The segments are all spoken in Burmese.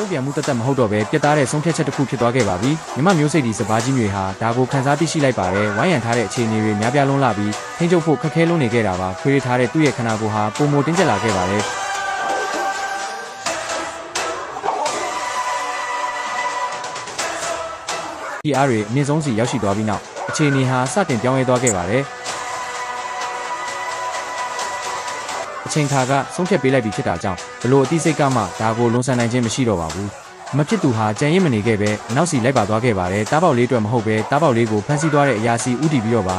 တုံ့ပြန်မှုတသက်မဟုတ်တော့ပဲပြတ်သားတဲ့ဆုံးဖြတ်ချက်တစ်ခုဖြစ်သွားခဲ့ပါပြီမြမမျိုးစိတ်ဒီစပါးကြီးတွေဟာဒါကိုခန်းစားသိရှိလိုက်ပါတယ်ဝိုင်းရံထားတဲ့အခြေအနေတွေများပြားလွန်းလာပြီးထိန်းချုပ်ဖို့ခက်ခဲလွန်းနေခဲ့တာပါခွေးထားတဲ့သူ့ရဲ့ခန္ဓာကိုယ်ဟာပုံမတင်းကျပ်လာခဲ့ပါတယ်ဒီအားတွေအမြင့်ဆုံးစီရောက်ရှိသွားပြီးနောက်အခြေအနေဟာစတင်ပြောင်းလဲသွားခဲ့ပါတယ်အချိန်ခါကဆုံးဖြတ်ပေးလိုက်ပြီးဖြစ်တာကြောင့်ဘလို့အသိစိတ်ကမှဒါကိုလွန်ဆန်နိုင်ခြင်းမရှိတော့ပါဘူးမဖြစ်သူဟာကြံရစ်မနေခဲ့ပဲနောက်စီလိုက်ပါသွားခဲ့ပါတယ်တားပေါက်လေးအတွက်မဟုတ်ပဲတားပေါက်လေးကိုဖမ်းဆီးသွားတဲ့အရာစီဥတီပြီးတော့ပါ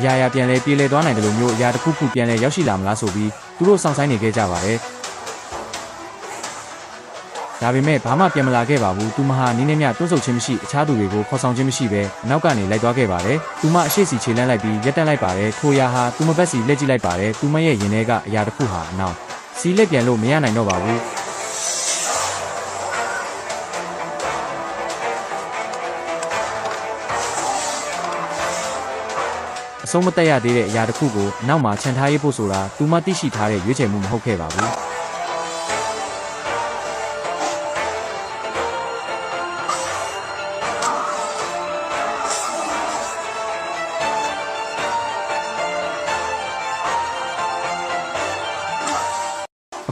အရာပြန်လဲပြေးလဲသွားနိုင်တယ်လို့မျိုးအရာတစ်ခုခုပြန်လဲရောက်ရှိလာမလားဆိုပြီးသူတို့စောင့်ဆိုင်နေခဲ့ကြပါတယ်ဒါပေမဲ့ဘာမှပြန်မလာခဲ့ပါဘူးသူမဟာနင်းနေမြတွန်းဆုပ်ခြင်းမရှိအခြားသူတွေကိုခေါ်ဆောင်ခြင်းမရှိပဲအနောက်ကနေလိုက်သွားခဲ့ပါတယ်သူမအရှိစီခြေလန်းလိုက်ပြီးရက်တက်လိုက်ပါတယ်ထိုအရာဟာသူမဘက်စီလက်ကြည့်လိုက်ပါတယ်သူမရဲ့ရင်ထဲကအရာတစ်ခုဟာအနောက်စီလက်ပြန်လို့မရနိုင်တော့ပါဘူးအဆုံးမတက်ရသေးတဲ့အရာတစ်ခုကိုအနောက်မှာခြံထားရေးဖို့ဆိုတာသူမသိရှိထားတဲ့ရွေးချယ်မှုမဟုတ်ခဲ့ပါဘူး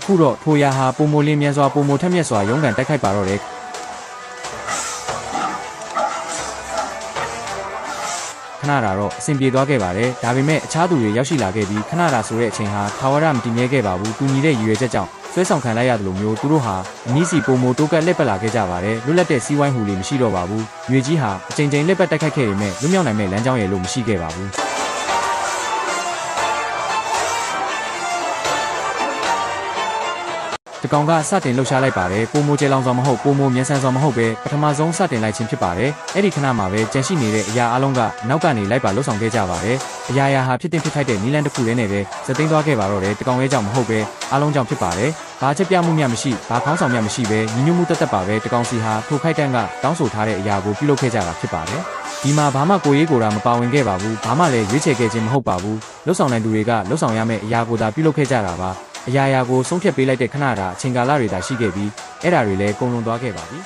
အခုတော့ထိုရာဟာပုံမိုလင်းမြန်စွာပုံမိုထက်မြက်စွာရုန်းကန်တိုက်ခိုက်ပါတော့တယ်ခဏတာတော့အဆင်ပြေသွားခဲ့ပါတယ်ဒါပေမဲ့အခြားသူတွေရောက်ရှိလာခဲ့ပြီးခဏတာဆိုတဲ့အချိန်ဟာထာဝရမတည်မြဲခဲ့ပါဘူးတူညီတဲ့ရည်ရွယ်ချက်ကြောင့်ဆွဲဆောင်ခံလိုက်ရတယ်လို့မျိုးသူတို့ဟာအနည်းစီပုံမိုတိုးကက်လက်ပတ်လာခဲ့ကြပါတယ်လွတ်လပ်တဲ့စီးဝိုင်းဟူလေးမရှိတော့ပါဘူးရွေကြီးဟာအချိန်ချင်းလက်ပတ်တိုက်ခိုက်ခဲ့ပေမဲ့လွတ်မြောက်နိုင်မဲ့လမ်းကြောင်းရဲ့လို့မရှိခဲ့ပါဘူးတကောင်ကစတင်လှုပ်ရှားလိုက်ပါတယ်ပုံမိုကျဲလောင်စွာမဟုတ်ပုံမိုမြန်ဆန်စွာမဟုတ်ပဲပထမဆုံးစတင်လိုက်ခြင်းဖြစ်ပါတယ်အဲ့ဒီခဏမှာပဲကြန့်ရှိနေတဲ့အရာအလုံးကနောက်ကနေလိုက်ပါလှုပ်ဆောင်ခဲ့ကြပါတယ်အရာဟာဖြစ်တင်ဖြစ်ထိုက်တဲ့နီလန်တစ်ခုတည်းနဲ့ပဲစသိမ်းသွားခဲ့ပါတော့တယ်တကောင်ရဲ့ကြောင့်မဟုတ်ပဲအလုံးကြောင့်ဖြစ်ပါတယ်ဘာချက်ပြမှုမျှမရှိဘာခေါင်းဆောင်မျှမရှိပဲညီညွတ်မှုတက်တက်ပါပဲတကောင်စီဟာထိုခိုက်တန်းကတောင်းဆိုထားတဲ့အရာကိုပြုလုပ်ခဲ့ကြတာဖြစ်ပါတယ်ဒီမှာဘာမှကိုရေးကိုယ်တာမပါဝင်ခဲ့ပါဘူးဘာမှလည်းရွေးချယ်ခဲ့ခြင်းမဟုတ်ပါဘူးလှုပ်ဆောင်နိုင်သူတွေကလှုပ်ဆောင်ရမယ့်အရာကိုသာပြုလုပ်ခဲ့ကြတာပါအရာကိုဆုံးဖြတ်ပေးလိုက်တဲ့ခဏတာအချိန်ကာလတွေသာရှိခဲ့ပြီးအဲ့ဒါတွေလည်းကုန်လွန်သွားခဲ့ပါပြီ